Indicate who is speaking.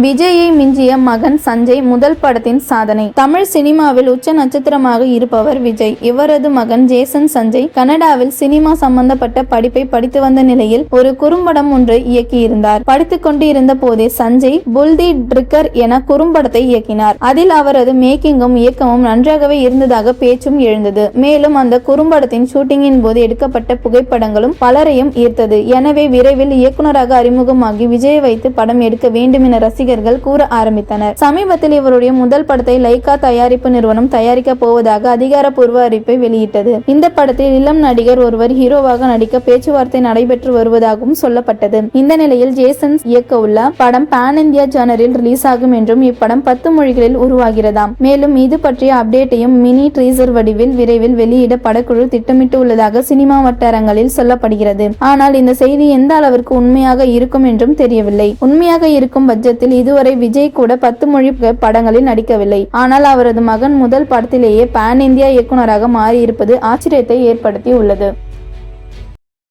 Speaker 1: விஜயை மிஞ்சிய மகன் சஞ்சய் முதல் படத்தின் சாதனை. தமிழ் சினிமாவில் உச்ச நட்சத்திரமாக இருப்பவர் விஜய். இவரது மகன் ஜேசன் சஞ்சய் கனடாவில் சினிமா சம்பந்தப்பட்ட படிப்பை படித்து வந்த நிலையில் ஒரு குறும்படம் ஒன்று இயக்கியிருந்தார். படித்துக் கொண்டு இருந்த போதே சஞ்சய் புல் தி ட்ரிக்கர் என குறும்படத்தை இயக்கினார். அதில் அவரது மேக்கிங்கும் இயக்கமும் நன்றாகவே இருந்ததாக பேச்சும் எழுந்தது. மேலும் அந்த குறும்படத்தின் ஷூட்டிங்கின் போது எடுக்கப்பட்ட புகைப்படங்களும் பலரையும் ஈர்த்தது. எனவே விரைவில் இயக்குநராக அறிமுகமாகி விஜயை வைத்து படம் எடுக்க வேண்டும் என ரசிகர்கள் கூற ஆரம்பித்தனர். சமீபத்தில் இவருடைய முதல் படத்தை லைகா தயாரிப்பு நிறுவனம் தயாரிக்க போவதாக அதிகாரப்பூர்வ அறிவிப்பை வெளியிட்டது. இந்த படத்தில் இளம் நடிகர் ஒருவர் ஹீரோவாக நடிக்க பேச்சுவார்த்தை நடைபெற்று வருவதாகவும் சொல்லப்பட்டது. இந்த நிலையில் ஜேசன் இயக்க உள்ள படம் பான் இந்தியா ஜானரில் ரிலீஸ் ஆகும் என்றும் இப்படம் 10 மொழிகளில் உருவாகிறதாம். மேலும் இது பற்றிய அப்டேட்டையும் மினி ட்ரீசர் வடிவில் விரைவில் வெளியிட படக்குழு திட்டமிட்டு உள்ளதாக சினிமா வட்டாரங்களில் சொல்லப்படுகிறது. ஆனால் இந்த செய்தி எந்த அளவிற்கு உண்மையாக இருக்கும் என்றும் தெரியவில்லை. உண்மையாக இருக்கும் பட்சத்தில் இதுவரை விஜய் கூட 10 மொழி படங்களில் நடிக்கவில்லை. ஆனால் அவரது மகன் முதல் படத்திலேயே பான் இந்தியா இயக்குநராக மாறியிருப்பது ஆச்சரியத்தை ஏற்படுத்தி உள்ளது.